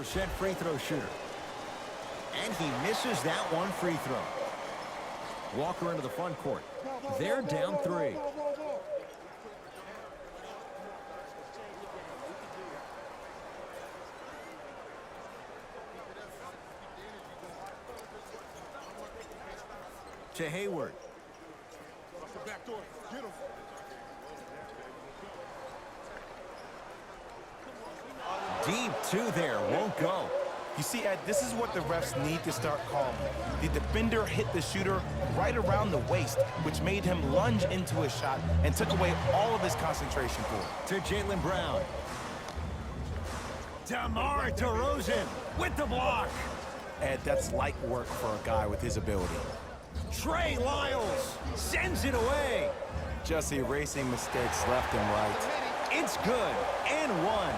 70% free throw shooter. And he misses that one free throw. Walker into the front court. They're down 3. To Hayward. Deep 2 there, won't go. You see, Ed, this is what the refs need to start calling. The defender hit the shooter right around the waist, which made him lunge into his shot and took away all of his concentration for it. To Jaylen Brown. DeMar DeRozan with the block. Ed, that's light work for a guy with his ability. Trey Lyles sends it away. Just erasing mistakes left and right. It's good, and 1.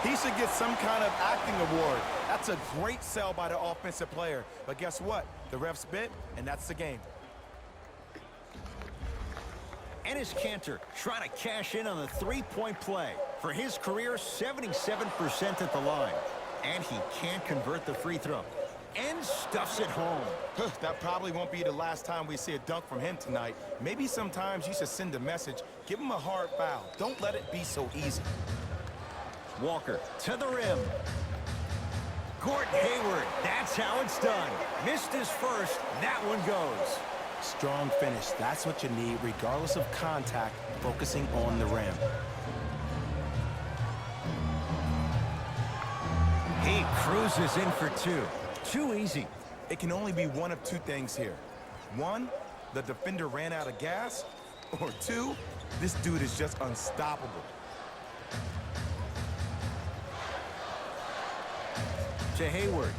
He should get some kind of acting award. That's a great sell by the offensive player. But guess what? The refs bit, and that's the game. Enes Kanter trying to cash in on the three-point play. For his career, 77% at the line. And he can't convert the free throw. And stuffs it home. That probably won't be the last time we see a dunk from him tonight. Maybe sometimes you should send a message. Give him a hard foul. Don't let it be so easy. Walker to the rim. Gordon Hayward, that's how it's done. Missed his first, that one goes. Strong finish, that's what you need regardless of contact, focusing on the rim. He cruises in for 2. Too easy. It can only be one of 2 things here. 1, the defender ran out of gas, or 2, this dude is just unstoppable. To Hayward.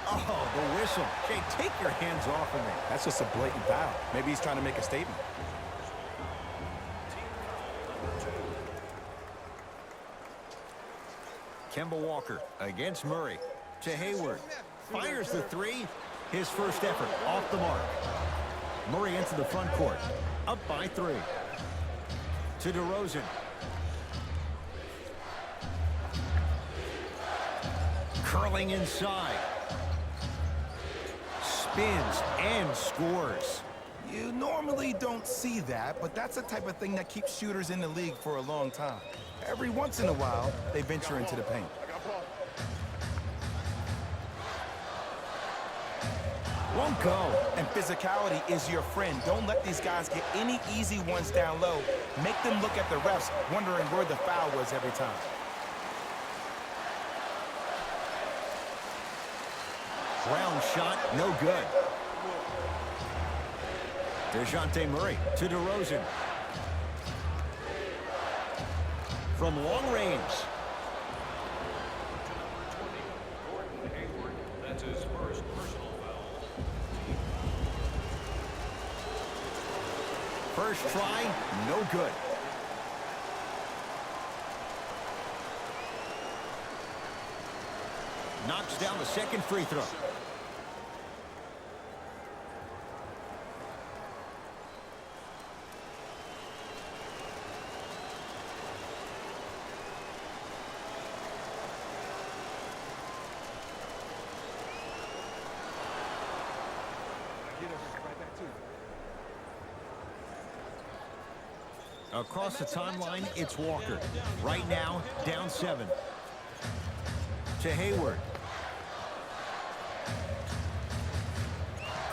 Oh, the whistle. Jay, take your hands off of me. That's just a blatant foul. Maybe he's trying to make a statement. Kemba Walker against Murray. To Hayward. Fires the 3. His first effort off the mark. Murray into the front court. Up by 3. To DeRozan. Curling inside. Spins and scores. You normally don't see that, but that's the type of thing that keeps shooters in the league for a long time. Every once in a while, they venture into the paint. Won't go. And physicality is your friend. Don't let these guys get any easy ones down low. Make them look at the refs, wondering where the foul was every time. Brown shot, no good. DeJounte Murray to DeRozan. From long range. That's his first personal foul. First try, no good. Knocks down the second free throw. Across the timeline, it's Walker. Right now, down 7. To Hayward.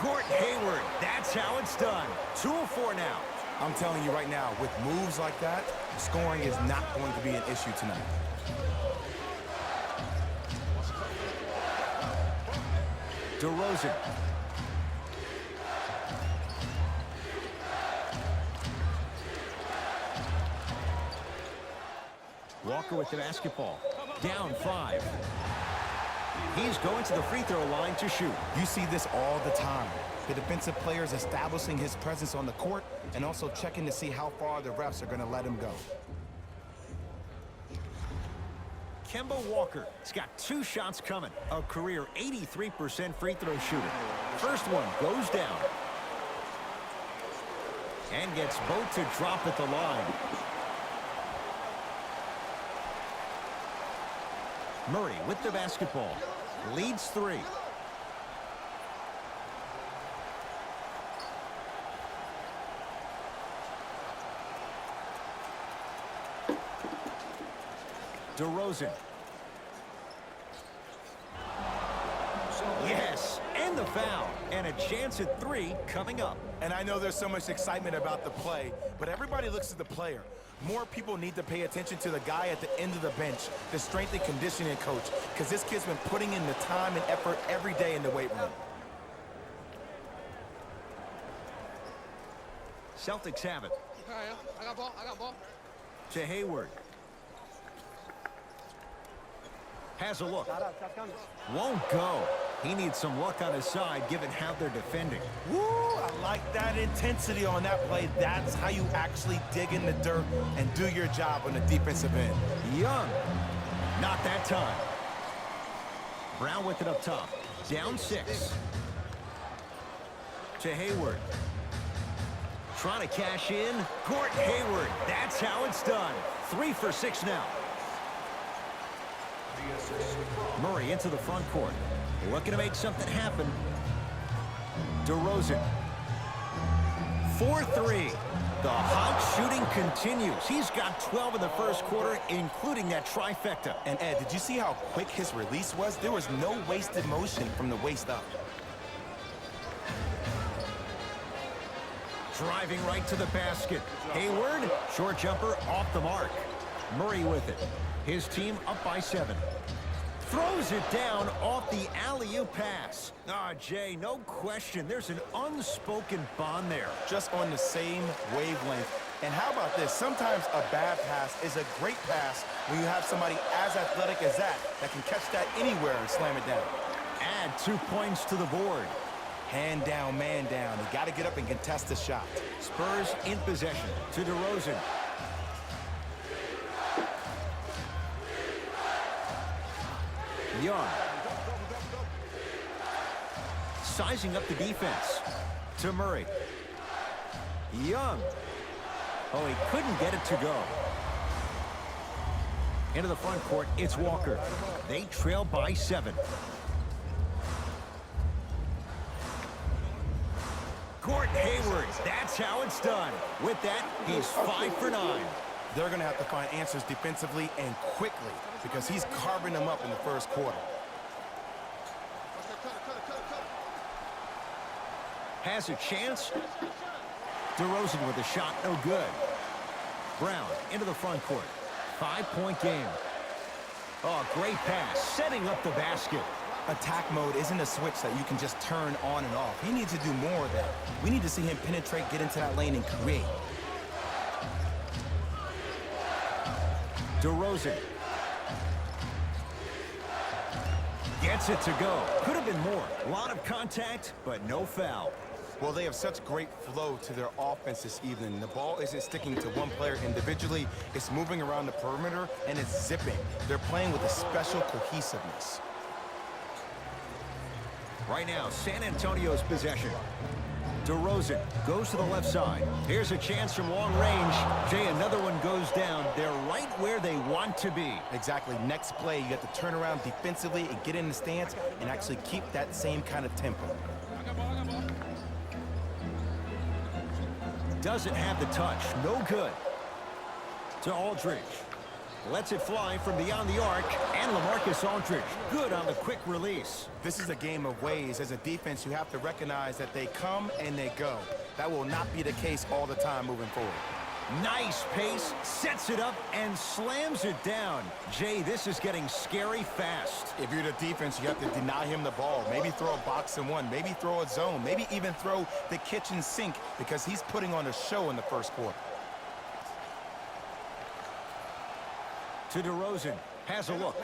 Gordon Hayward, that's how it's done. 2 of 4 now. I'm telling you right now, with moves like that, scoring is not going to be an issue tonight. DeRozan. Walker with the basketball. Down 5. He's going to the free throw line to shoot. You see this all the time. The defensive players establishing his presence on the court and also checking to see how far the refs are going to let him go. Kemba Walker has got 2 shots coming. A career 83% free throw shooter. First one goes down. And gets both to drop at the line. Murray with the basketball. Leads 3. DeRozan. Yes, and the foul. And a chance at 3 coming up. And I know there's so much excitement about the play, but everybody looks at the player. More people need to pay attention to the guy at the end of the bench, the strength and conditioning coach, because this kid's been putting in the time and effort every day in the weight room. Celtics have it. I got ball. To Hayward. Has a look. Won't go. He needs some luck on his side given how they're defending. Woo! I like that intensity on that play. That's how you actually dig in the dirt and do your job on the defensive end. Young. Not that time. Brown with it up top. Down 6. To Hayward. Trying to cash in. Gordon Hayward. That's how it's done. 3 for 6 now. Murray into the front court. Looking to make something happen. DeRozan. 4-3. The hot shooting continues. He's got 12 in the first quarter, including that trifecta. And Ed, did you see how quick his release was? There was no wasted motion from the waist up. Driving right to the basket. Hayward, short jumper off the mark. Murray with it. His team up by 7. Throws it down off the alley-oop pass. Jay, no question. There's an unspoken bond there. Just on the same wavelength. And how about this? Sometimes a bad pass is a great pass when you have somebody as athletic as that can catch that anywhere and slam it down. Add 2 points to the board. Hand down, man down. You got to get up and contest the shot. Spurs in possession to DeRozan. Young. Sizing up the defense. To Murray. Young. Oh, he couldn't get it to go. Into the front court, it's Walker. They trail by 7. Gordon Hayward, that's how it's done. With that, he's 5 for 9. They're going to have to find answers defensively and quickly because he's carving them up in the first quarter. Has a chance. DeRozan with a shot, no good. Brown into the front court. 5-point game. Oh, great pass, setting up the basket. Attack mode isn't a switch that you can just turn on and off. He needs to do more of that. We need to see him penetrate, get into that lane, and create. DeRozan. Gets it to go. Could have been more. A lot of contact, but no foul. Well, they have such great flow to their offense this evening. The ball isn't sticking to one player individually. It's moving around the perimeter, and it's zipping. They're playing with a special cohesiveness. Right now, San Antonio's possession. DeRozan goes to the left side. Here's a chance from long range. Jay, another one goes down. They're right where they want to be. Exactly. Next play, you got to turn around defensively and get in the stance and actually keep that same kind of tempo. Doesn't have the touch. No good. To Aldridge. Lets it fly from beyond the arc. And LaMarcus Aldridge. Good on the quick release. This is a game of ways. As a defense, you have to recognize that they come and they go. That will not be the case all the time moving forward. Nice pace. Sets it up and slams it down. Jay, this is getting scary fast. If you're the defense, you have to deny him the ball. Maybe throw a box and one. Maybe throw a zone. Maybe even throw the kitchen sink because he's putting on a show in the first quarter. To DeRozan. Has a look.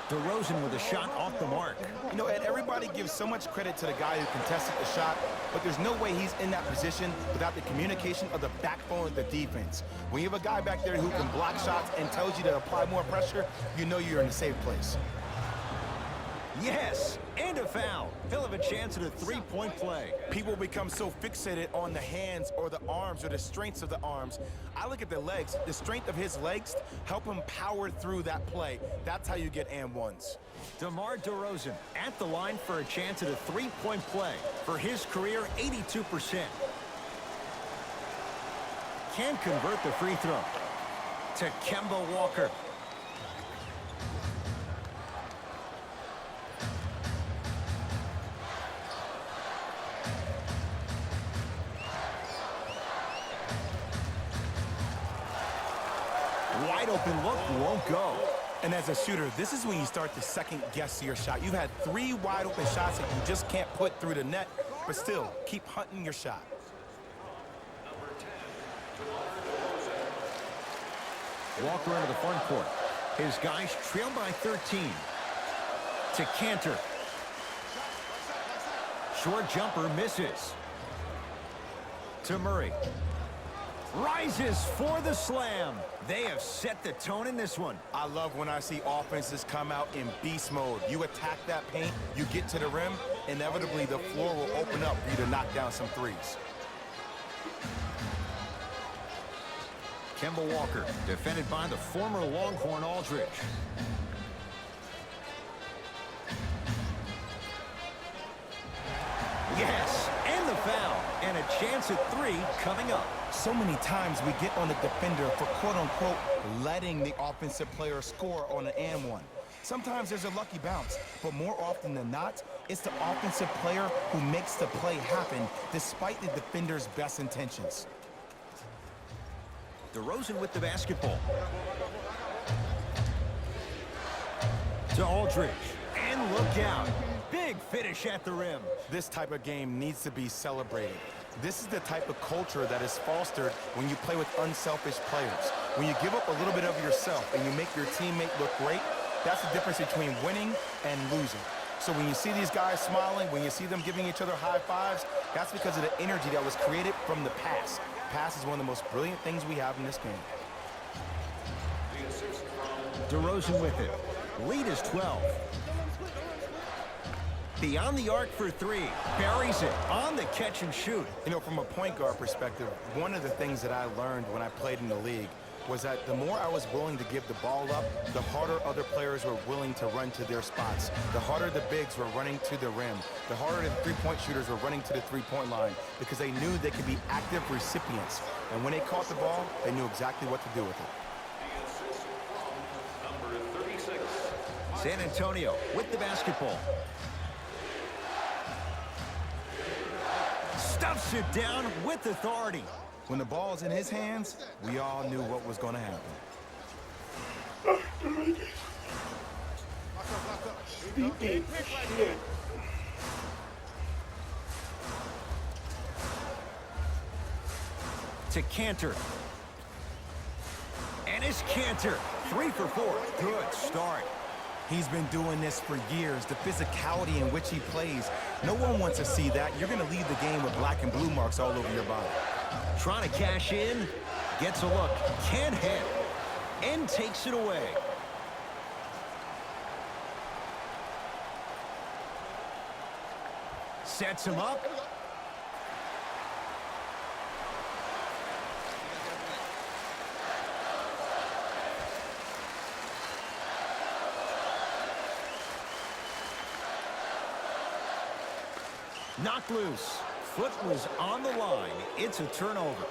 DeRozan with a shot off the mark. You know, Ed, everybody gives so much credit to the guy who contested the shot, but there's no way he's in that position without the communication of the backbone of the defense. When you have a guy back there who can block shots and tells you to apply more pressure, you know you're in a safe place. Yes, and a foul. He'll have a chance at a three-point play. People become so fixated on the hands or the arms or the strengths of the arms. I look at the legs. The strength of his legs help him power through that play. That's how you get and ones. DeMar DeRozan at the line for a chance at a three-point play. For his career, 82%. Can convert the free throw. To Kemba Walker. Wide open look won't go. And as a shooter, this is when you start to second-guess your shot. You've had 3 wide-open shots that you just can't put through the net, but still, keep hunting your shot. Walker into the front court. His guys trail by 13. To Cantor. Short jumper misses. To Murray. Rises for the slam. They have set the tone in this one. I love when I see offenses come out in beast mode. You attack that paint, you get to the rim, inevitably the floor will open up for you to knock down some threes. Kemba Walker, defended by the former Longhorn Aldridge. Yes, and the foul. And a chance at 3 coming up. So many times we get on the defender for quote-unquote letting the offensive player score on an and one. Sometimes there's a lucky bounce, but more often than not, it's the offensive player who makes the play happen despite the defender's best intentions. DeRozan with the basketball. To Aldridge. And look out. Big finish at the rim. This type of game needs to be celebrated. This is the type of culture that is fostered when you play with unselfish players. When you give up a little bit of yourself and you make your teammate look great, that's the difference between winning and losing. So when you see these guys smiling, when you see them giving each other high fives, that's because of the energy that was created from the pass. Pass is one of the most brilliant things we have in this game. DeRozan with it. Lead is 12. Beyond the arc for 3. Buries it on the catch and shoot. You know, from a point guard perspective, one of the things that I learned when I played in the league was that the more I was willing to give the ball up, the harder other players were willing to run to their spots. The harder the bigs were running to the rim. The harder the three-point shooters were running to the three-point line because they knew they could be active recipients. And when they caught the ball, they knew exactly what to do with it. Number 36. San Antonio with the basketball. Stuffs it down with authority. When the ball's in his hands, we all knew what was going to happen. To Cantor. And it's Cantor. 3 for 4. Good start. He's been doing this for years. The physicality in which he plays. No one wants to see that. You're going to leave the game with black and blue marks all over your body. Trying to cash in. Gets a look. Can't hit. And takes it away. Sets him up. Knocked loose. Foot was on the line. It's a turnover.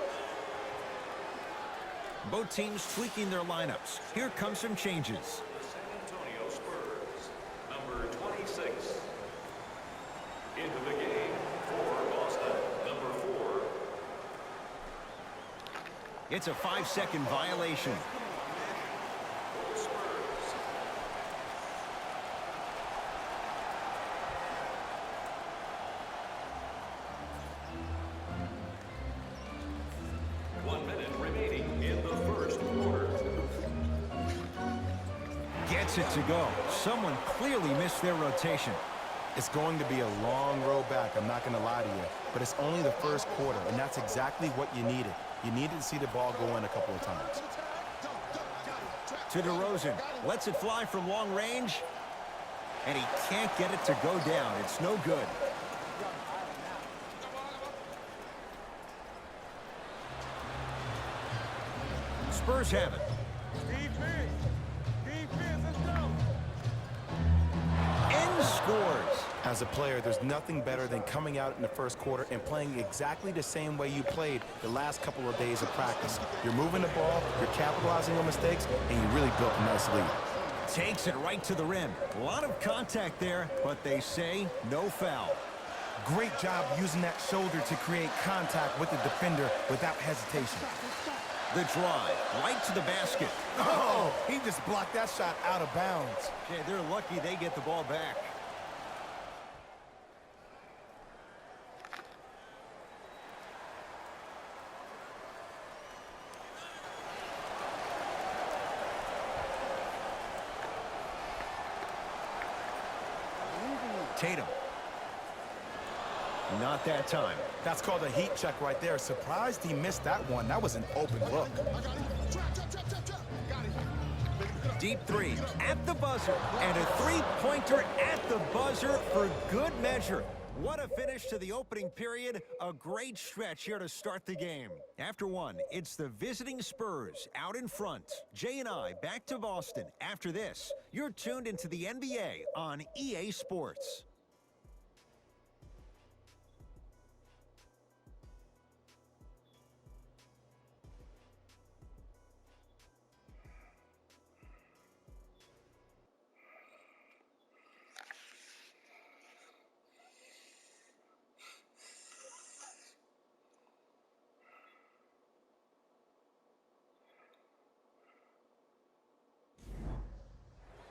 Both teams tweaking their lineups. Here come some changes. The San Antonio Spurs. Number 26. Into the game for Boston. Number 4. It's a 5-second violation. For the Spurs. 1 minute remaining in the first quarter. Gets it to go. Someone clearly missed their rotation. It's going to be a long road back, I'm not going to lie to you. But it's only the first quarter, and that's exactly what you needed. You needed to see the ball go in a couple of times. To DeRozan. Lets it fly from long range. And he can't get it to go down. It's no good. Spurs have it. And scores. As a player, there's nothing better than coming out in the first quarter and playing exactly the same way you played the last couple of days of practice. You're moving the ball, you're capitalizing on mistakes, and you really built a nice lead. Takes it right to the rim. A lot of contact there, but they say no foul. Great job using that shoulder to create contact with the defender without hesitation. The drive, right to the basket. Oh, he just blocked that shot out of bounds. Yeah, they're lucky they get the ball back. Tatum. Not that time. That's called a heat check right there. Surprised he missed that one. That was an open look. Deep three at the buzzer. And a three-pointer at the buzzer for good measure. What a finish to the opening period. A great stretch here to start the game. After one, it's the visiting Spurs out in front. Jay and I back to Boston. After this, you're tuned into the NBA on EA Sports.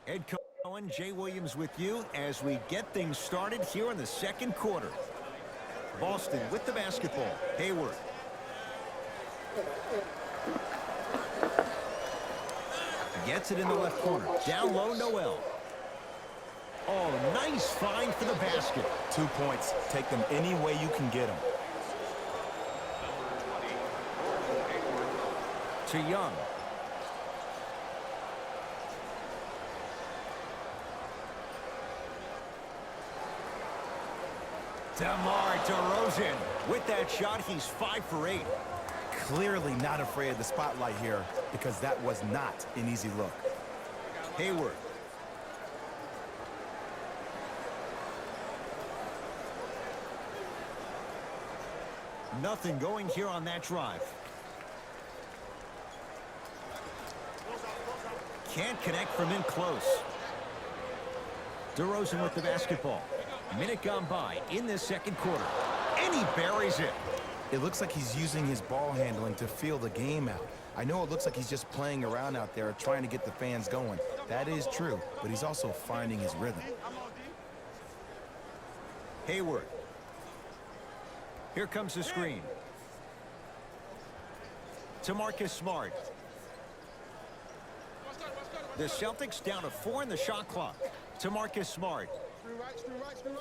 Ed Cohen, Jay Williams with you as we get things started here in the second quarter. Boston with the basketball. Hayward. Gets it in the left corner. Down low, Noel. Oh, nice find for the basket. 2 points. Take them any way you can get them. To Young. DeMar DeRozan. With that shot, he's 5 for 8. Clearly not afraid of the spotlight here because that was not an easy look. Hayward. Nothing going here on that drive. Can't connect from in close. DeRozan with the basketball. Minute gone by in this second quarter. And he buries it. It looks like he's using his ball handling to feel the game out. I know it looks like he's just playing around out there trying to get the fans going. That is true, but he's also finding his rhythm. Hayward. Here comes the screen. To Marcus Smart. The Celtics down to 4 in the shot clock. To Marcus Smart.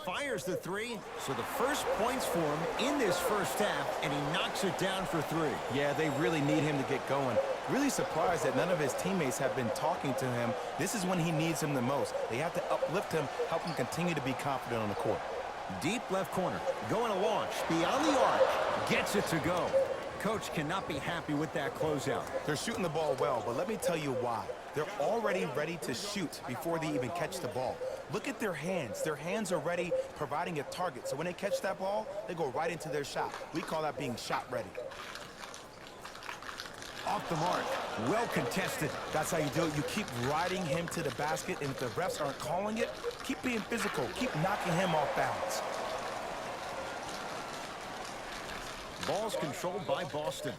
Fires the three, so the first points for him in this first half, and he knocks it down for 3. Yeah, they really need him to get going. Really surprised that none of his teammates have been talking to him. This is when he needs him the most. They have to uplift him, help him continue to be confident on the court. Deep left corner, going to launch, beyond the arc, gets it to go. Coach cannot be happy with that closeout. They're shooting the ball well, but let me tell you why. They're already ready to shoot before they even catch the ball. Look at their hands. Their hands are ready, providing a target. So when they catch that ball, they go right into their shot. We call that being shot ready. Off the mark. Well contested. That's how you do it. You keep riding him to the basket, and if the refs aren't calling it, keep being physical. Keep knocking him off balance. Ball's controlled by Boston.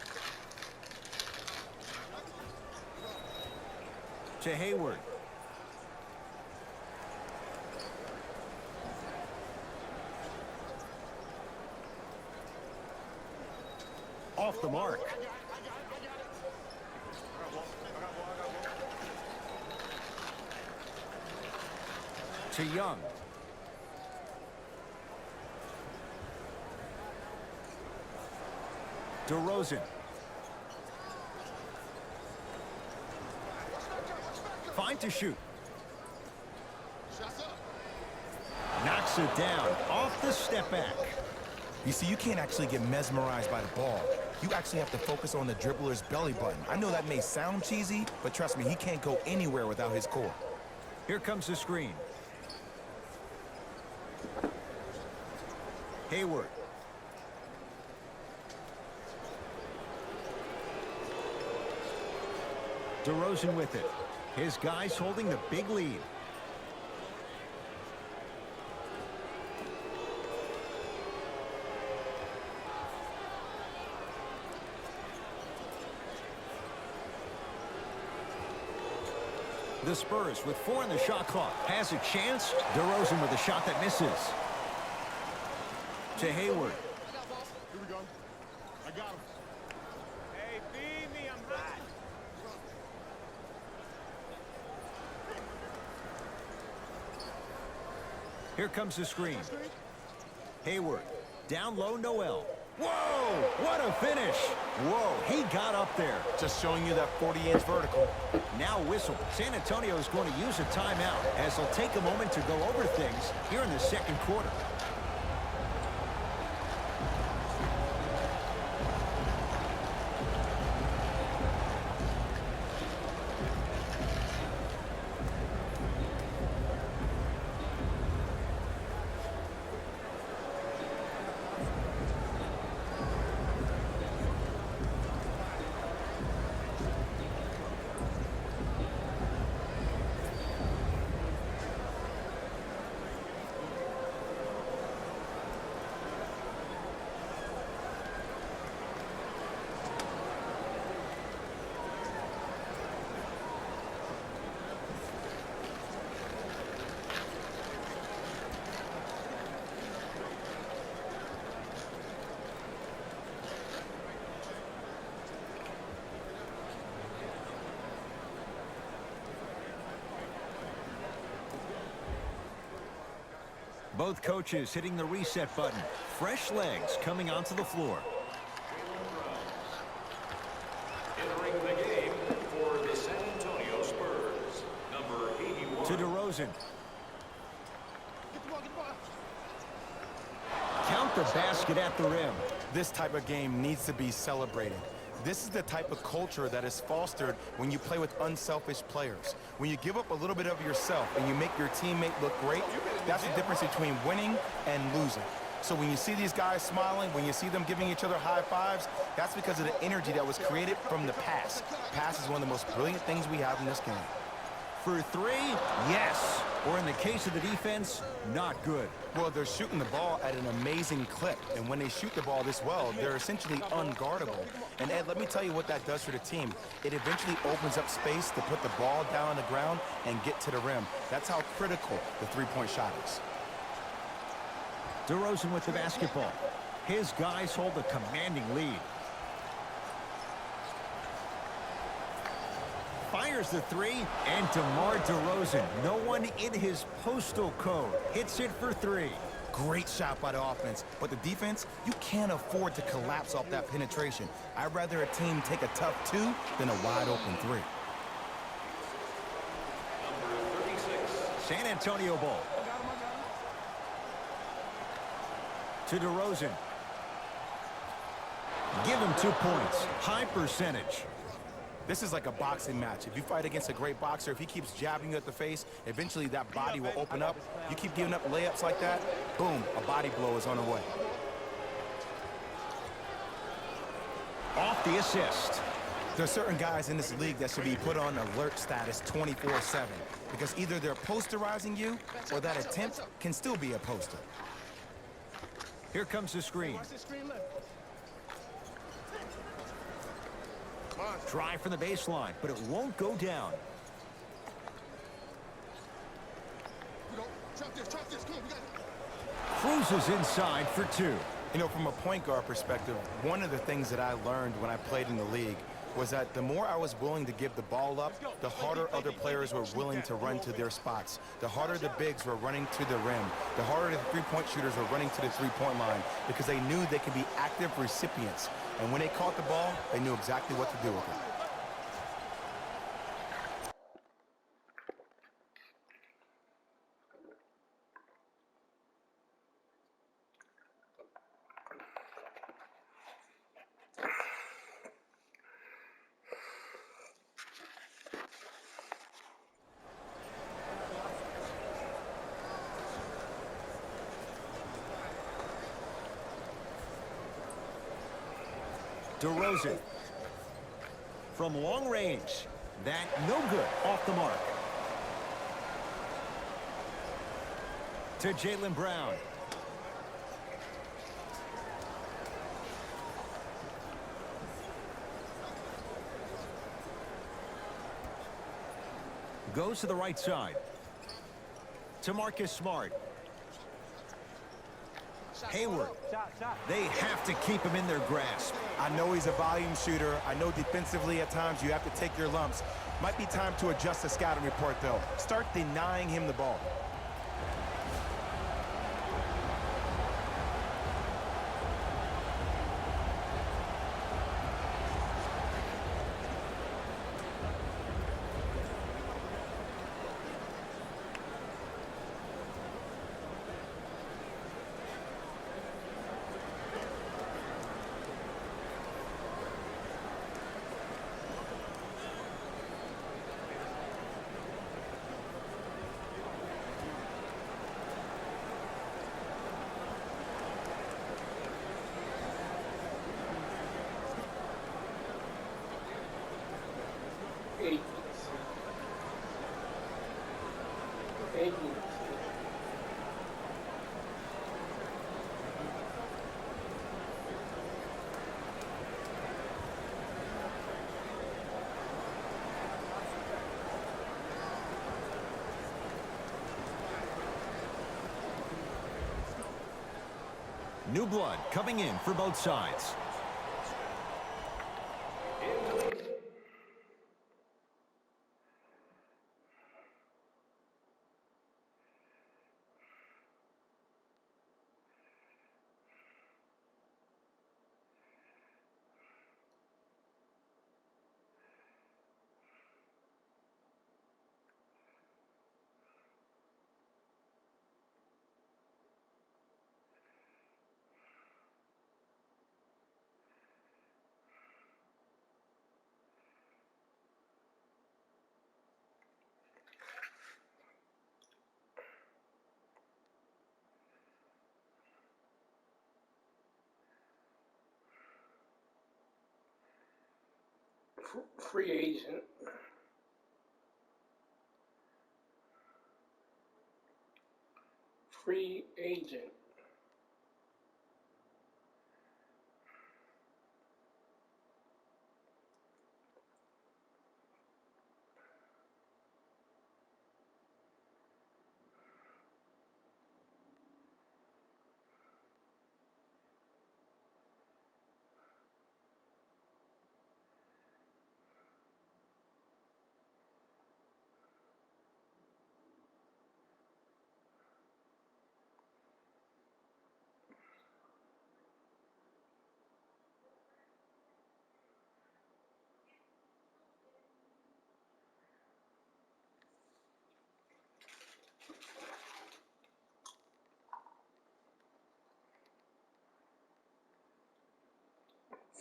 To Hayward. Off the mark. To Young. DeRozan. Fine to shoot. knocks it down off the step back. You see, you can't actually get mesmerized by the ball. You actually have to focus on the dribbler's belly button. I know that may sound cheesy, but trust me, he can't go anywhere without his core. Here comes the screen. Hayward. DeRozan with it. His guys holding the big lead. The Spurs with 4 in the shot clock. Has a chance. DeRozan with a shot that misses. To Hayward. I got ball. Here we go. I got him. Hey, feed me, I'm hot. Here comes the screen. Hayward. Down low, Noel. Whoa! What a finish! Whoa, he got up there. Just showing you that 40-inch vertical. Now whistle. San Antonio is going to use a timeout as they'll take a moment to go over things here in the second quarter. Both coaches hitting the reset button. Fresh legs coming onto the floor. Entering the game for the San Antonio Spurs, number 81. To DeRozan. Get the ball, get the ball. Count the basket at the rim. This type of game needs to be celebrated. This is the type of culture that is fostered when you play with unselfish players. When you give up a little bit of yourself and you make your teammate look great, that's the difference between winning and losing. So when you see these guys smiling, when you see them giving each other high fives, that's because of the energy that was created from the pass. Pass is one of the most brilliant things we have in this game. For 3, yes. Or in the case of the defense, not good. Well, they're shooting the ball at an amazing clip, and when they shoot the ball this well, they're essentially unguardable. And Ed, let me tell you what that does for the team. It eventually opens up space to put the ball down on the ground and get to the rim. That's how critical the three-point shot is. DeRozan with the basketball. His guys hold a commanding lead. Fires the 3, and DeMar DeRozan, no one in his postal code, hits it for 3. Great shot by the offense, but the defense, you can't afford to collapse off that penetration. I'd rather a team take a tough 2 than a wide-open 3. Number 36. San Antonio ball. To DeRozan. Give him 2 points. High percentage. This is like a boxing match. If you fight against a great boxer, if he keeps jabbing you at the face, eventually that body will open up. You keep giving up layups like that, boom, a body blow is on the way. Off the assist. There are certain guys in this league that should be put on alert status 24/7 because either they're posterizing you or that attempt can still be a poster. Here comes the screen. Watch this screen left. Try from the baseline, but it won't go down. Trap this. Come on, we got it. Cruises inside for 2. You know, from a point guard perspective, one of the things that I learned when I played in the league was that the more I was willing to give the ball up, the harder other players were willing to run to their spots. The harder the bigs were running to the rim. The harder the three-point shooters were running to the three-point line because they knew they could be active recipients. And when they caught the ball, they knew exactly what to do with it. DeRozan. From long range. That no good. Off the mark. To Jaylen Brown. Goes to the right side. To Marcus Smart. Hayward. They have to keep him in their grasp. I know he's a volume shooter. I know defensively at times you have to take your lumps. Might be time to adjust the scouting report, though. Start denying him the ball. New blood coming in for both sides. Free agent. Free agent.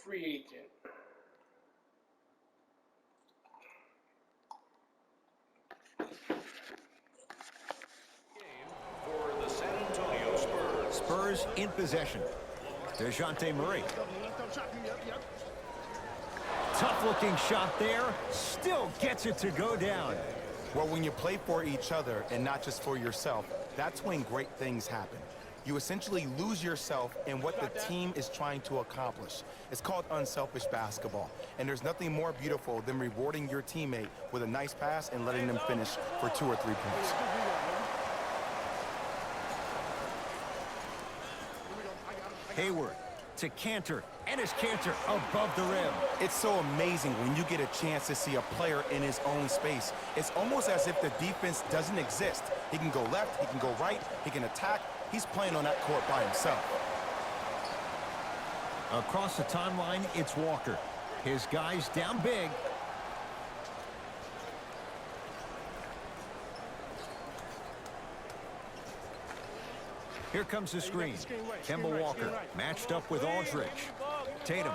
Free agent. For the San Antonio Spurs. Spurs in possession. DeJounte Murray. Tough-looking shot there. Still gets it to go down. Well, when you play for each other and not just for yourself, that's when great things happen. You essentially lose yourself in what the team is trying to accomplish. It's called unselfish basketball. And there's nothing more beautiful than rewarding your teammate with a nice pass and letting them finish for 2 or 3 points. Hayward to Cantor, and his Cantor above the rim. It's so amazing when you get a chance to see a player in his own space. It's almost as if the defense doesn't exist. He can go left, he can go right, he can attack. He's playing on that court by himself. Across the timeline, it's Walker. His guys down big. Here comes the screen. Kemba Walker matched up with Aldridge. Tatum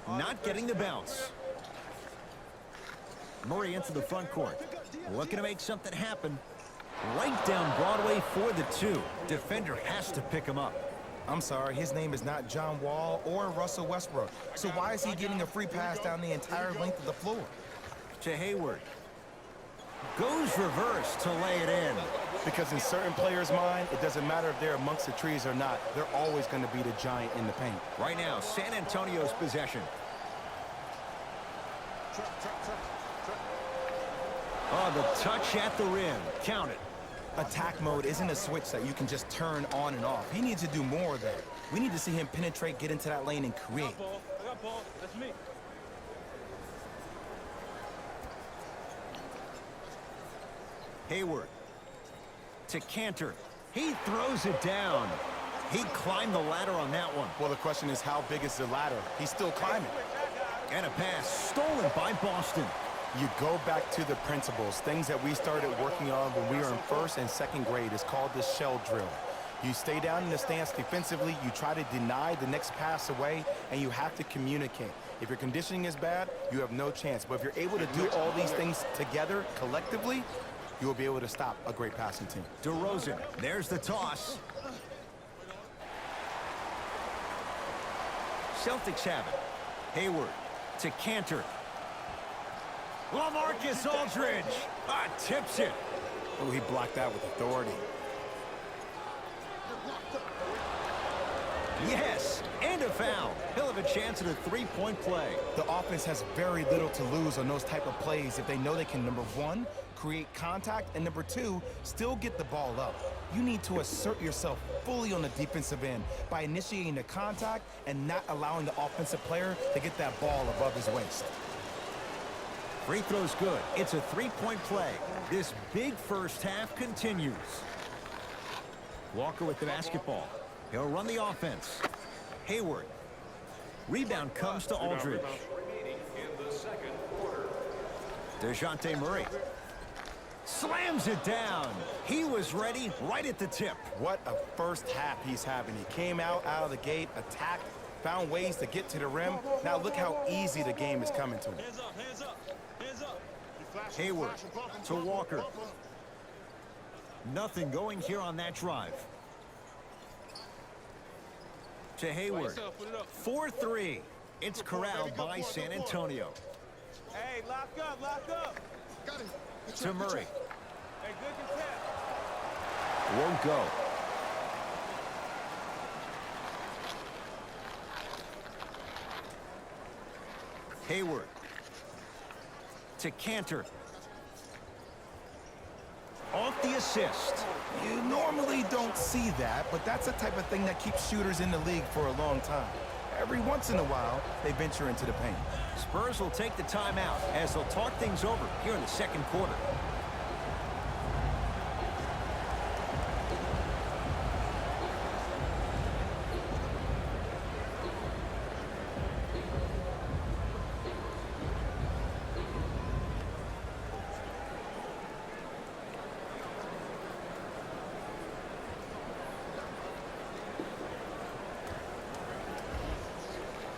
not getting the bounce. Murray into the front court. Looking to make something happen. Right down Broadway for the 2. Defender has to pick him up. I'm sorry, his name is not John Wall or Russell Westbrook. So why is he getting a free pass down the entire length of the floor? To Hayward. Goes reverse to lay it in. Because in certain players' mind, it doesn't matter if they're amongst the trees or not. They're always going to be the giant in the paint. Right now, San Antonio's possession. Oh, the touch at the rim. Count it. Attack mode isn't a switch that you can just turn on and off. He needs to do more of that. We need to see him penetrate, get into that lane, and create. I got ball. That's me. Hayward. To Cantor. He throws it down. He climbed the ladder on that one. Well, the question is, how big is the ladder? He's still climbing. And a pass stolen by Boston. You go back to the principles, things that we started working on when we were in first and second grade. It's called the shell drill. You stay down in the stance defensively, you try to deny the next pass away, and you have to communicate. If your conditioning is bad, you have no chance. But if you're able to do all these things together, collectively, you will be able to stop a great passing team. DeRozan, there's the toss. Celtics have it. Hayward to Cantor. LaMarcus Aldridge tips it. Oh, he blocked that with authority. Yes, and a foul. He'll have a chance at a three-point play. The offense has very little to lose on those type of plays if they know they can, number one, create contact, and number two, still get the ball up. You need to assert yourself fully on the defensive end by initiating the contact and not allowing the offensive player to get that ball above his waist. Free throw's good. It's a three-point play. This big first half continues. Walker with the basketball. He'll run the offense. Hayward. Rebound comes to Aldridge. Remaining in the second quarter. DeJounte Murray. Slams it down. He was ready right at the tip. What a first half he's having. He came out of the gate, attacked, found ways to get to the rim. Now look how easy the game is coming to him. Hands up, hands up, hands up. Hayward to Walker. Nothing going here on that drive. To Hayward. 4-3. It's corralled by San Antonio. Hey, lock up. Got him. Good To shot, good Murray. shot. Hey, good contest. Won't go. Hayward. To Cantor. Off the assist. You normally don't see that, but that's the type of thing that keeps shooters in the league for a long time. Every once in a while, they venture into the paint. Spurs will take the timeout as they'll talk things over here in the second quarter.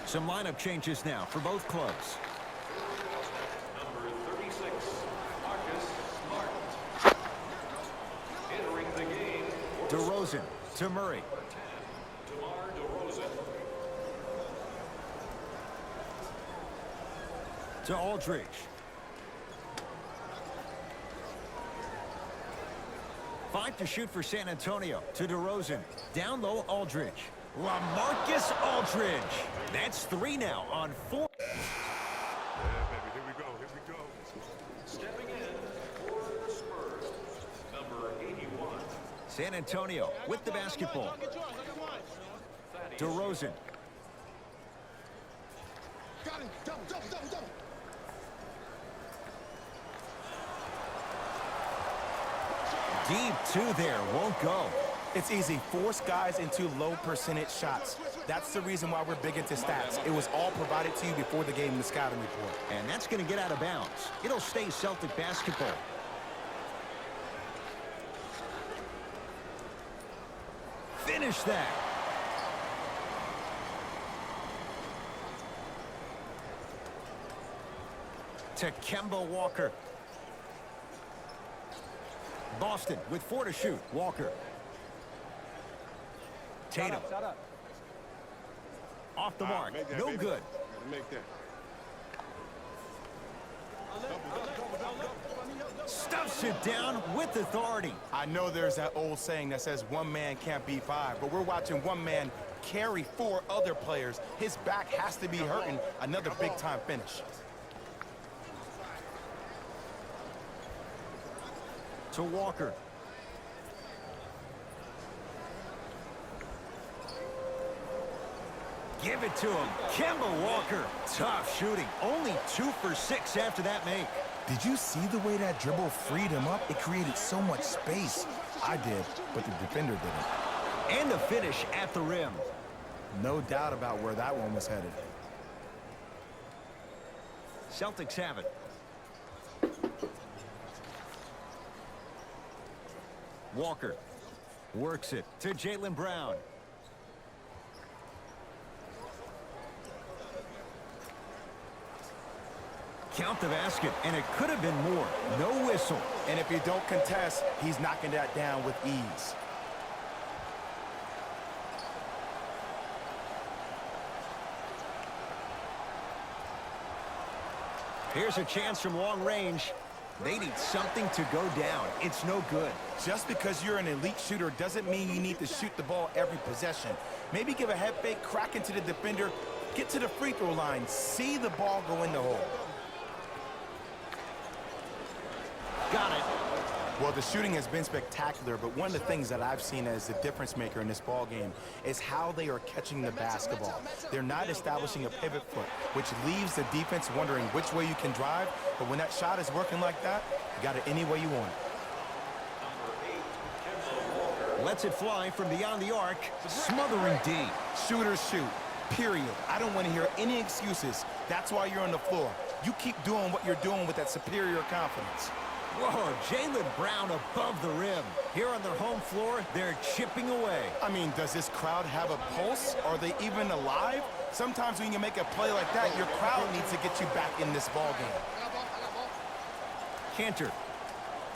Some lineup changes now for both clubs. Number 36, Marcus Smart. Entering the game for DeRozan to Murray. 10, DeMar DeRozan. To Aldridge. Five to shoot for San Antonio. To DeRozan. Down low, Aldridge. LaMarcus Aldridge. That's three now on four. Yeah, baby, here we go. Stepping in for the Spurs, number 81, San Antonio with the basketball. Get yours, I got mine. DeRozan. Got him. Double. Deep two there. Won't go. It's easy. Force guys into low percentage shots. That's the reason why we're big into stats. It was all provided to you before the game in the scouting report. And that's going to get out of bounds. It'll stay Celtic basketball. Finish that. To Kemba Walker. Boston with 4 to shoot. Walker. Tatum. Shut up. Off the mark. Make that, No baby. good. Make that. Stuffs it down with authority. I know there's that old saying that says one man can't beat five, but we're watching one man carry four other players. His back has to be hurting. Another big-time finish. To Walker. Give it to him. Kemba Walker. Tough shooting. Only 2 for 6 after that make. Did you see the way that dribble freed him up? It created so much space. I did, but the defender didn't. And the finish at the rim. No doubt about where that one was headed. Celtics have it. Walker works it to Jaylen Brown. Count the basket, and it could have been more. No whistle. And if you don't contest, he's knocking that down with ease. Here's a chance from long range. They need something to go down. It's no good. Just because you're an elite shooter doesn't mean you need to shoot the ball every possession. Maybe give a head fake, crack into the defender, get to the free throw line, see the ball go in the hole. Got it. Well, the shooting has been spectacular, but one of the things that I've seen as the difference maker in this ball game is how they are catching the basketball. They're not establishing a pivot foot, which leaves the defense wondering which way you can drive, but when that shot is working like that, you got it any way you want it. Lets it fly from beyond the arc. Smothering D. Shooters shoot, period. I don't want to hear any excuses. That's why you're on the floor. You keep doing what you're doing with that superior confidence. Whoa, Jaylen Brown above the rim. Here on their home floor, they're chipping away. I mean, does this crowd have a pulse? Are they even alive? Sometimes when you make a play like that, your crowd needs to get you back in this ball game. Cantor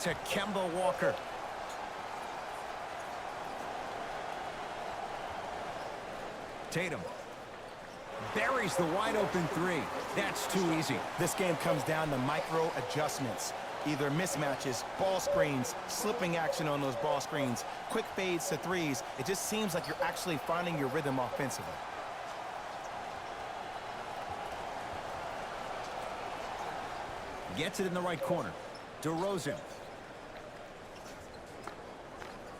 to Kemba Walker. Tatum buries the wide open three. That's too easy. This game comes down to micro adjustments. Either mismatches, ball screens, slipping action on those ball screens, quick fades to threes. It just seems like you're actually finding your rhythm offensively. Gets it in the right corner. DeRozan.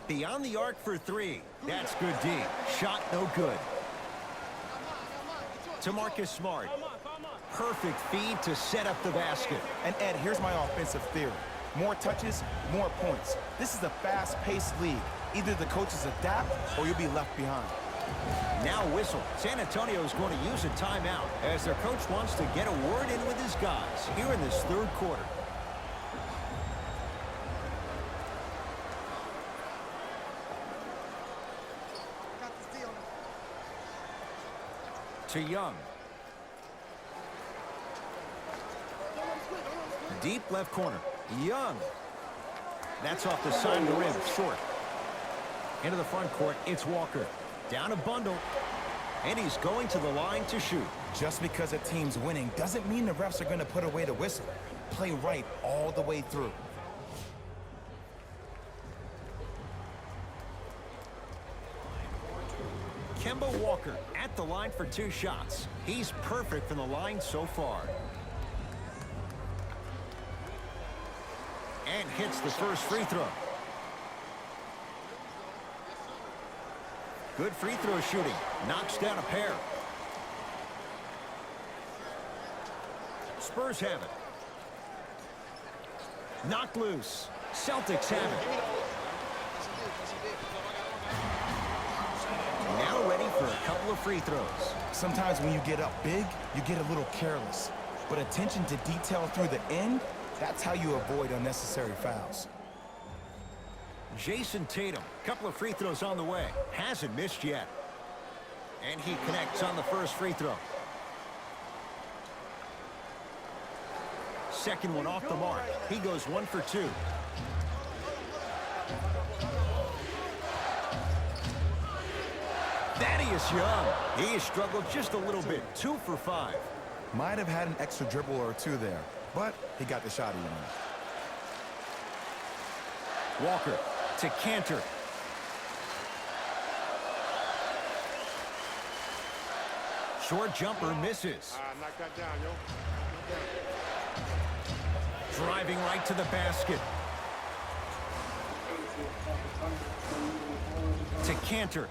Beyond the arc for three. That's good D. Shot no good. To Marcus Smart. Perfect feed to set up the basket. And Ed, here's my offensive theory. More touches, more points. This is a fast-paced league. Either the coaches adapt or you'll be left behind. Now whistle. San Antonio is going to use a timeout as their coach wants to get a word in with his guys here in this third quarter. To Young. Deep left corner. Young. That's off the side of the rim. Short. Into the front court, it's Walker. Down a bundle. And he's going to the line to shoot. Just because a team's winning doesn't mean the refs are going to put away the whistle. Play right all the way through. Kemba Walker at the line for 2 shots. He's perfect from the line so far. And hits the first free throw. Good free throw shooting. Knocks down a pair. Spurs have it. Knocked loose. Celtics have it. Now ready for a couple of free throws. Sometimes when you get up big, you get a little careless. But attention to detail through the end, that's how you avoid unnecessary fouls. Jason Tatum, couple of free throws on the way. Hasn't missed yet. And he connects on the first free throw. Second one off the mark. He goes 1 for 2. Thaddeus Young. He has struggled just a little bit. 2 for 5. Might have had an extra dribble or two there, but he got the shot he wanted. Walker to Cantor. Short jumper misses. Knock that down, yo. Driving right to the basket. To Cantor.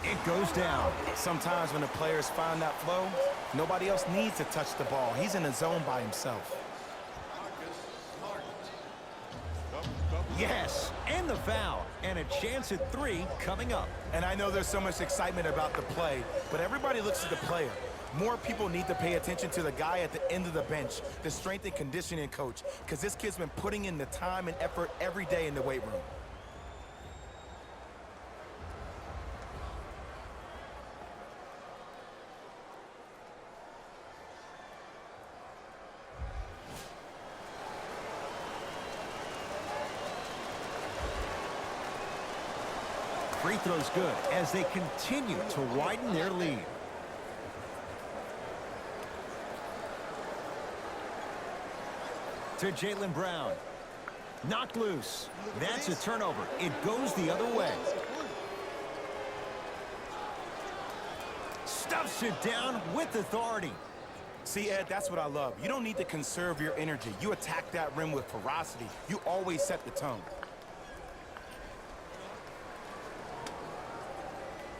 It goes down. Sometimes when the players find that flow, nobody else needs to touch the ball. He's in the zone by himself. Yes, and the foul. And a chance at 3 coming up. And I know there's so much excitement about the play, but everybody looks at the player. More people need to pay attention to the guy at the end of the bench, the strength and conditioning coach, because this kid's been putting in the time and effort every day in the weight room. Free throw's good as they continue to widen their lead. To Jaylen Brown. Knocked loose. That's a turnover. It goes the other way. Stuffs it down with authority. See, Ed, that's what I love. You don't need to conserve your energy. You attack that rim with ferocity. You always set the tone.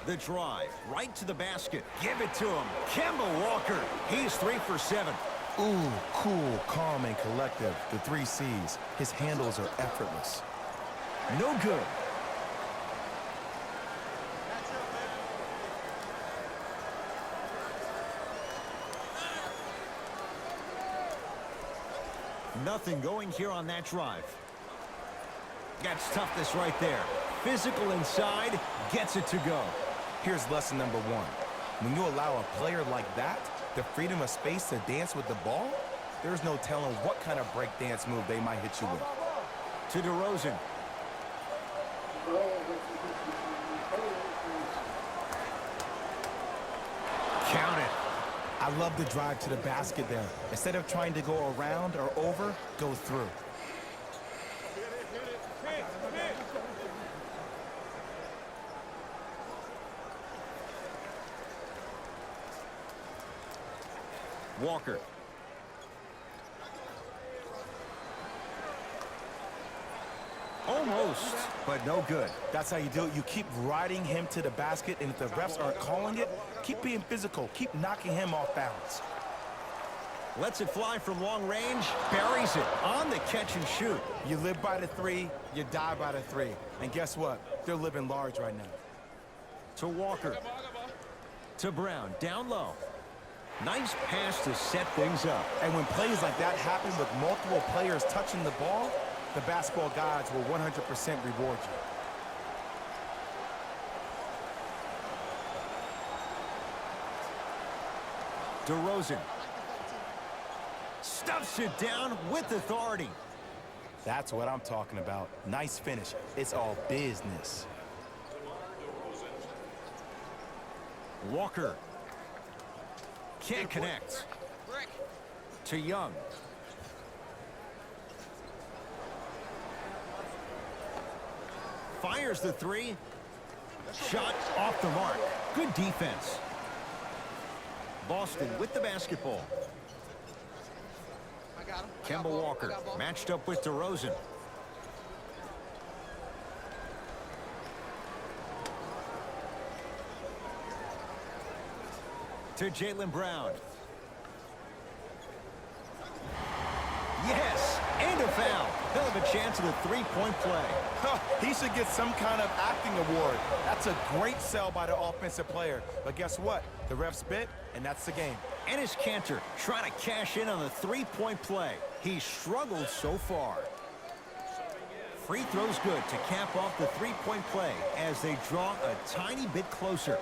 The drive, right to the basket. Give it to him. Kemba Walker. He's 3 for 7. Ooh, cool, calm, and collective. The 3 C's. His handles are effortless. No good. Nothing going here on that drive. That's toughness right there. Physical inside, gets it to go. Here's lesson number 1. When you allow a player like that the freedom of space to dance with the ball, there's no telling what kind of break dance move they might hit you with. To DeRozan. Count it. I love the drive to the basket there. Instead of trying to go around or over, go through. Walker. Almost, but no good. That's how you do it. You keep riding him to the basket, and if the refs aren't calling it, keep being physical. Keep knocking him off balance. Lets it fly from long range. Buries it on the catch and shoot. You live by the 3, you die by the 3. And guess what? They're living large right now. To Walker. To Brown, down low. Nice pass to set things up. And when plays like that happen with multiple players touching the ball, the basketball gods will 100% reward you. DeRozan. Stuffs it down with authority. That's what I'm talking about. Nice finish. It's all business. Walker. Can't connect. To Young. Fires the 3. Shot off the mark. Good defense. Boston with the basketball. Kemba Walker matched up with DeRozan. To Jaylen Brown. Yes, and a foul. He'll have a chance at a 3-point play. He should get some kind of acting award. That's a great sell by the offensive player. But guess what? The refs bit, and that's the game. Enes Kanter trying to cash in on the 3-point play. He struggled so far. Free throw's good to cap off the 3-point play as they draw a tiny bit closer.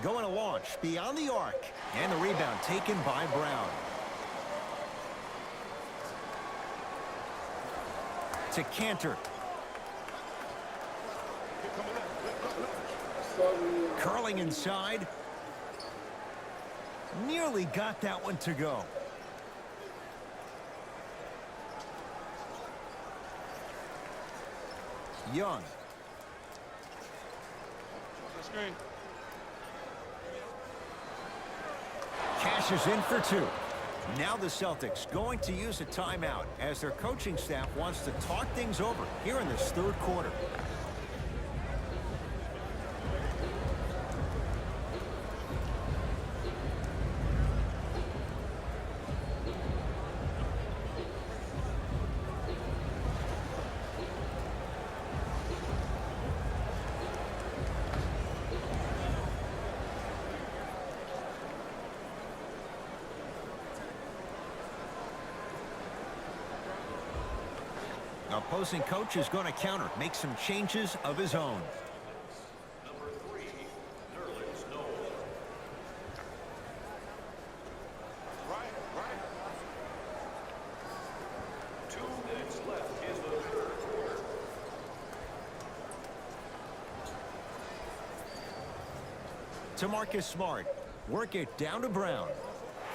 Going to launch beyond the arc. And the rebound taken by Brown. To Cantor. Curling inside. Nearly got that one to go. Young. Screen. Cashes in for two. Now the Celtics going to use a timeout as their coaching staff wants to talk things over here in this third quarter. Opposing coach is going to counter, make some changes of his own. Number 3, Nerlens Noel. Right. 2 minutes left in the third quarter. To Marcus Smart. Work it down to Brown.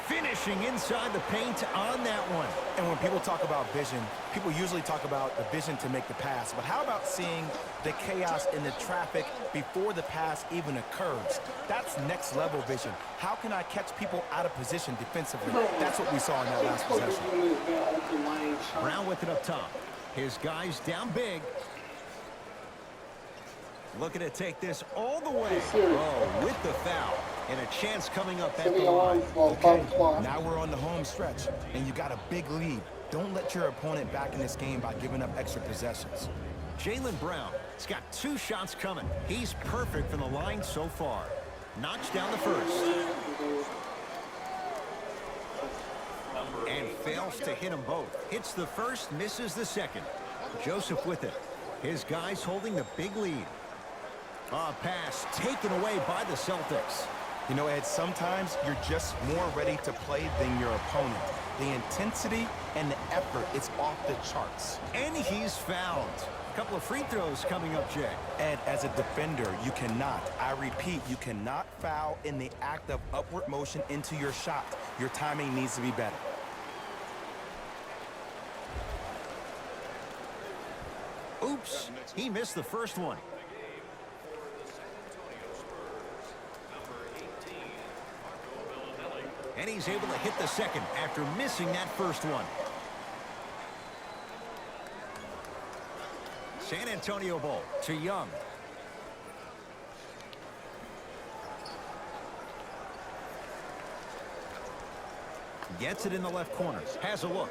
Finishing inside the paint on that one. And when people talk about vision, people usually talk about the vision to make the pass. But how about seeing the chaos in the traffic before the pass even occurs? That's next level vision. How can I catch people out of position defensively? That's what we saw in that last possession. Brown with it up top. His guys down big. Looking to take this all the way. Oh, with the foul. And a chance coming up at the line. Okay, now we're on the home stretch, and you got a big lead. Don't let your opponent back in this game by giving up extra possessions. Jaylen Brown has got 2 shots coming. He's perfect from the line so far. Knocks down the first. And fails to hit them both. Hits the first, misses the second. Joseph with it. His guys holding the big lead. A pass taken away by the Celtics. You know, Ed, sometimes you're just more ready to play than your opponent. The intensity and the effort, it's off the charts. And he's fouled. A couple of free throws coming up, Jay. Ed, as a defender, you cannot, I repeat, you cannot foul in the act of upward motion into your shot. Your timing needs to be better. Oops, he missed the first one. And he's able to hit the second after missing that first one. San Antonio ball to Young. Gets it in the left corner. Has a look.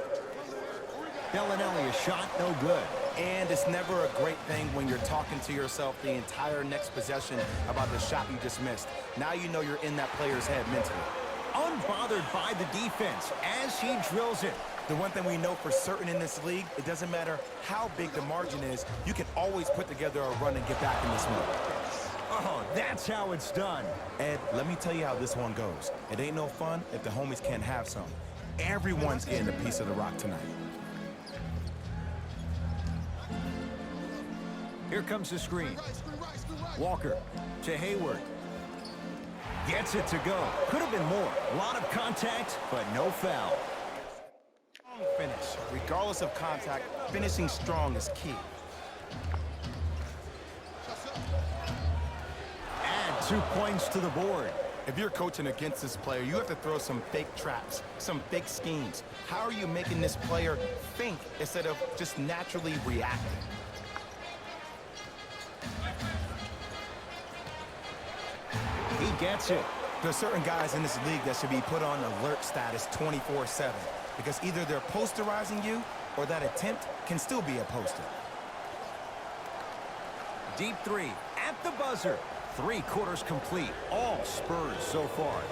Bellinelli, a shot, no good. And it's never a great thing when you're talking to yourself the entire next possession about the shot you just missed. Now you know you're in that player's head mentally. Unbothered by the defense as he drills it. The one thing we know for certain in this league, it doesn't matter how big the margin is, you can always put together a run and get back in this mode. Oh, that's how it's done. Ed, let me tell you how this one goes. It ain't no fun if the homies can't have some. Everyone's getting a piece of the rock tonight. Here comes the screen. Walker to Hayward. Gets it to go. Could have been more. A lot of contact, but no foul. Strong finish. Regardless of contact, finishing strong is key. Add 2 points to the board. If you're coaching against this player, you have to throw some fake traps, some fake schemes. How are you making this player think instead of just naturally reacting? He gets it. There's certain guys in this league that should be put on alert status 24/7 because either they're posterizing you or that attempt can still be a poster. Deep 3 at the buzzer. 3 quarters complete. All Spurs so far.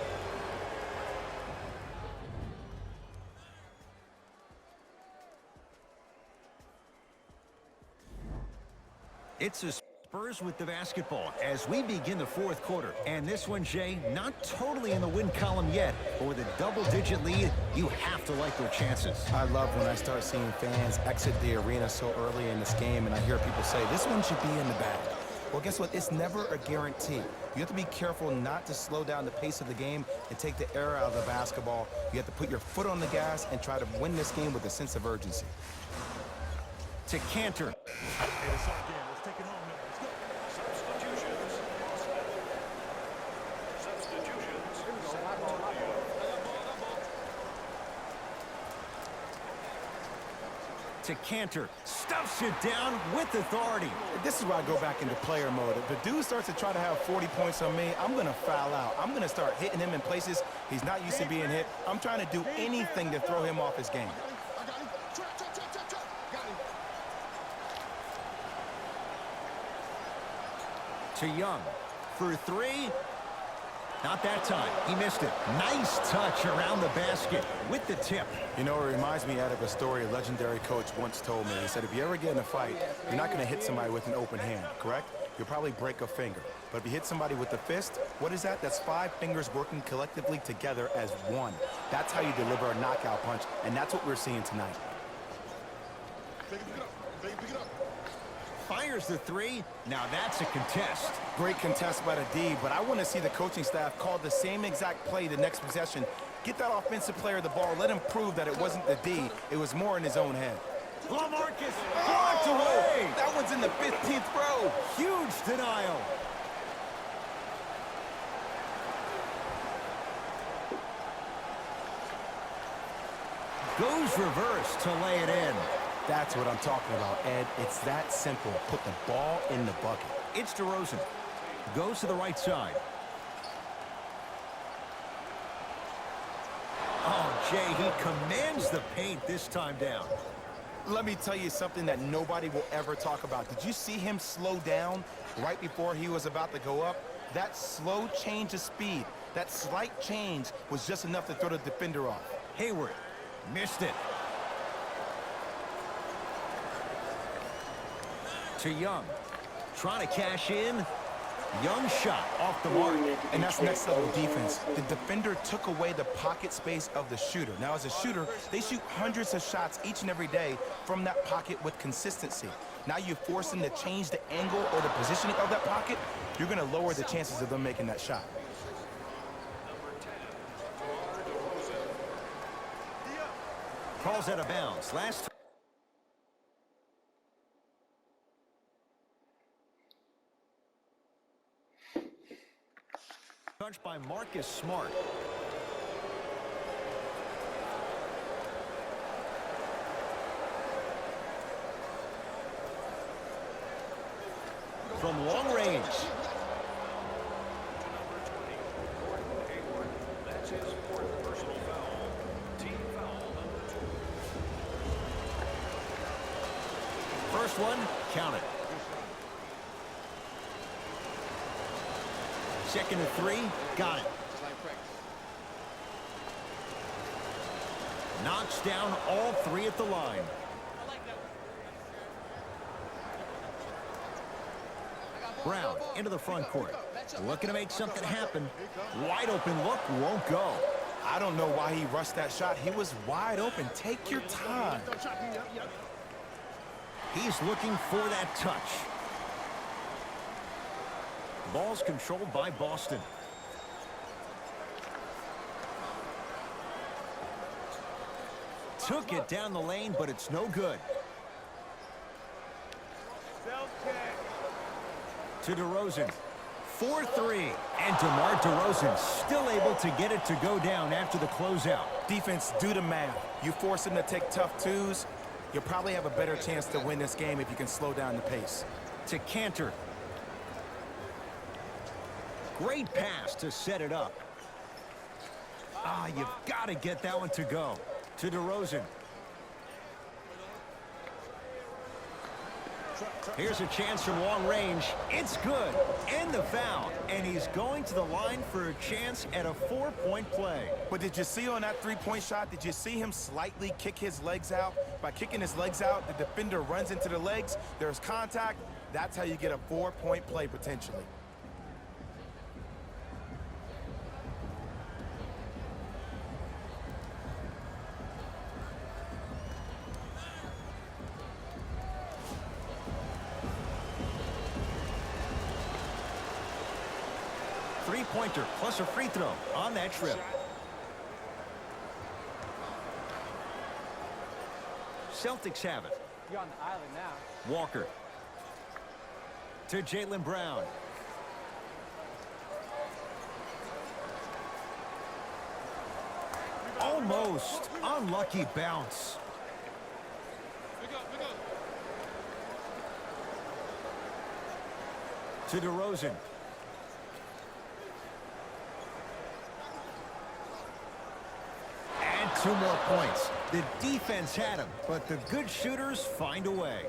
It's a Spurs with the basketball as we begin the fourth quarter. And this one, Jay, not totally in the win column yet, but with a double-digit lead, you have to like their chances. I love when I start seeing fans exit the arena so early in this game, and I hear people say, this one should be in the bag. Well, guess what? It's never a guarantee. You have to be careful not to slow down the pace of the game and take the air out of the basketball. You have to put your foot on the gas and try to win this game with a sense of urgency. To Cantor. Hey, it's our game. Let's take it home now. Let's go. Substitutions. To Cantor. Stuffs it down with authority. This is where I go back into player mode. If the dude starts to try to have 40 points on me, I'm going to foul out. I'm going to start hitting him in places he's not used to being hit. I'm trying to do anything to throw him off his game. I got him. Trap. Got him. To Young. For three. Not that time. He missed it. Nice touch around the basket with the tip. You know, it reminds me of a story a legendary coach once told me. He said, if you ever get in a fight, you're not going to hit somebody with an open hand, correct? You'll probably break a finger. But if you hit somebody with the fist, what is that? That's 5 fingers working collectively together as one. That's how you deliver a knockout punch, and that's what we're seeing tonight. Pick it up. Pick it up. Fires the three. Now that's a contest. Great contest by the D, but I want to see the coaching staff call the same exact play the next possession. Get that offensive player the ball. Let him prove that it wasn't the D. It was more in his own head. LaMarcus blocked away. That one's in the 15th row. Huge denial. Goes reverse to lay it in. That's what I'm talking about, Ed. It's that simple. Put the ball in the bucket. It's DeRozan. Goes to the right side. Oh, Jay, he commands the paint this time down. Let me tell you something that nobody will ever talk about. Did you see him slow down right before he was about to go up? That slow change of speed, that slight change was just enough to throw the defender off. Hayward missed it. To Young. Trying to cash in. Young shot off the mark. And that's next level defense. The defender took away the pocket space of the shooter. Now, as a shooter, they shoot hundreds of shots each and every day from that pocket with consistency. Now you force them to change the angle or the positioning of that pocket, you're going to lower the chances of them making that shot. Calls out of bounds. Last touch by Marcus Smart. From long range. That's his 4th personal foul. Team foul number 2. First one, count it. Second and 3, got it. Knocks down all 3 at the line. Brown into the front court. Looking to make something happen. Wide open look, won't go. I don't know why he rushed that shot. He was wide open. Take your time. He's looking for that touch. Ball's controlled by Boston. Took it down the lane, but it's no good. To DeRozan. 4-3. And DeMar DeRozan still able to get it to go down after the closeout. Defense, do the math. You force him to take tough twos, you'll probably have a better chance to win this game if you can slow down the pace. To Cantor. Great pass to set it up. Ah, you've got to get that one to go. To DeRozan. Here's a chance from long range. It's good. And the foul. And he's going to the line for a chance at a 4-point play. But did you see on that three-point shot, did you see him slightly kick his legs out? By kicking his legs out, the defender runs into the legs. There's contact. That's how you get a 4-point play potentially. Three-pointer plus a free throw on that trip. Celtics have it. You're on the island now. Walker. To Jaylen Brown. Almost. Unlucky bounce. To DeRozan. And 2 more points. The defense had him, but the good shooters find a way.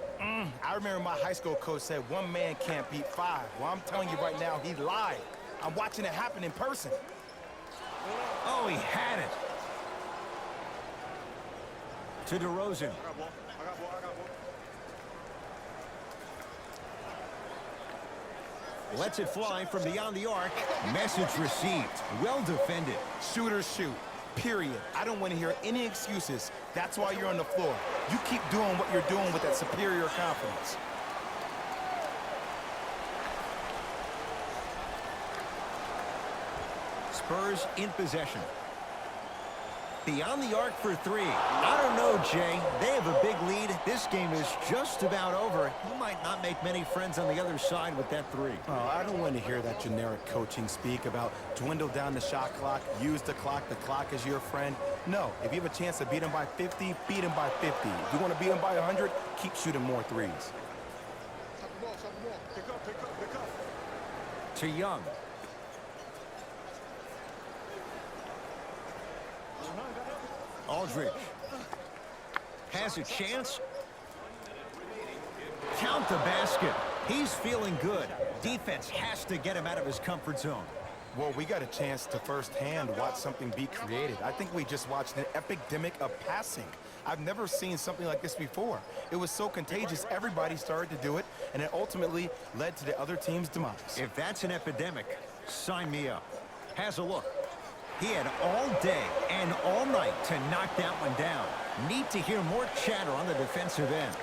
I remember my high school coach said 1 man can't beat 5. Well, I'm telling you right now, he lied. I'm watching it happen in person. Oh, he had it. To DeRozan. Lets it fly from beyond the arc. Message received. Well defended. Shooters shoot. Period. I don't want to hear any excuses. That's why you're on the floor. You keep doing what you're doing with that superior confidence. Spurs in possession. Beyond the arc for 3. I don't know, Jay. They have a big lead. This game is just about over. He might not make many friends on the other side with that 3. Oh, I don't want to hear that generic coaching speak about dwindle down the shot clock, use the clock is your friend. No, if you have a chance to beat him by 50, beat him by 50. If you want to beat him by 100, keep shooting more threes. Pick up. To Young. Aldridge has a chance. Count the basket. He's feeling good. Defense has to get him out of his comfort zone. Well, we got a chance to firsthand watch something be created. I think we just watched an epidemic of passing. I've never seen something like this before. It was so contagious, everybody started to do it, and it ultimately led to the other team's demise. If that's an epidemic, sign me up. Has a look. He had all day and all night to knock that one down. Need to hear more chatter on the defensive end.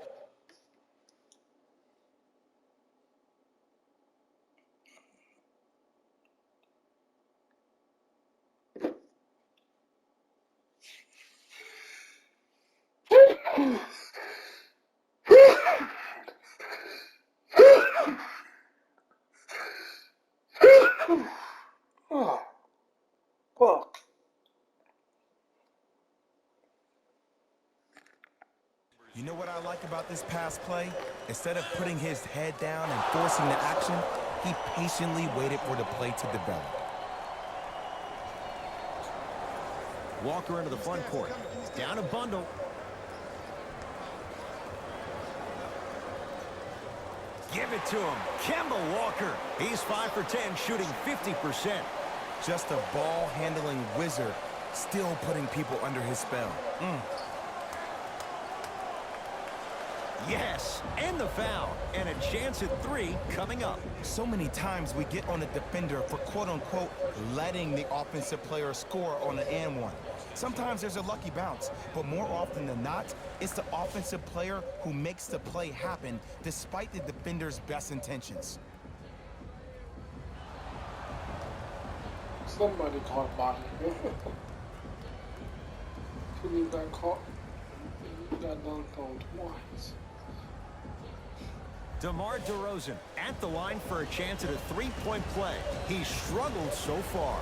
Oh, fuck. You know what I like about this pass play? Instead of putting his head down and forcing the action, he patiently waited for the play to develop. Walker into the front court. Down a bundle. Give it to him. Kemba Walker. He's 5 for 10, shooting 50%. Just a ball-handling wizard, still putting people under his spell. Yes, and the foul. And a chance at 3 coming up. So many times we get on the defender for quote-unquote letting the offensive player score on an and one. Sometimes there's a lucky bounce, but more often than not, it's the offensive player who makes the play happen despite the defender's best intentions. Somebody caught body. Timmy got caught. He got dunked on twice. DeMar DeRozan at the line for a chance at a 3-point play. He's struggled so far.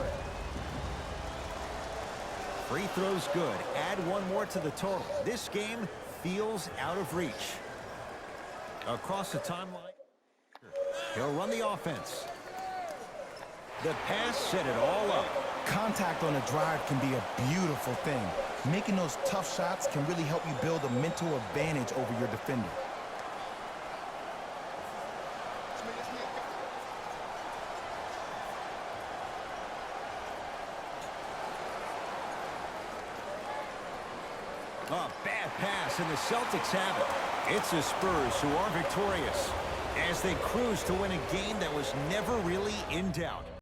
Free throws good. Add 1 more to the total. This game feels out of reach. Across the timeline, he'll run the offense. The pass set it all up. Contact on a drive can be a beautiful thing. Making those tough shots can really help you build a mental advantage over your defender. A bad pass, and the Celtics have it. It's the Spurs who are victorious. as they cruise to win a game that was never really in doubt.